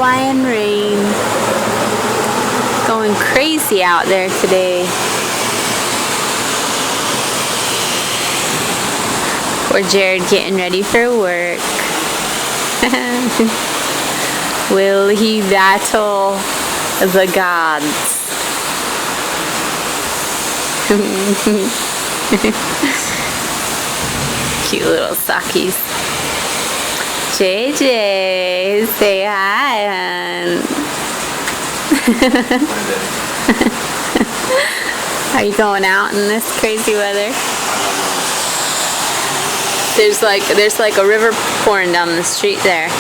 Hawaiian rain. Going crazy out there today. Poor Jared getting ready for work. Will he battle the gods? Cute little sockies. JJ, say hi, hon. Are you going out in this crazy weather? There's like a river pouring down the street there.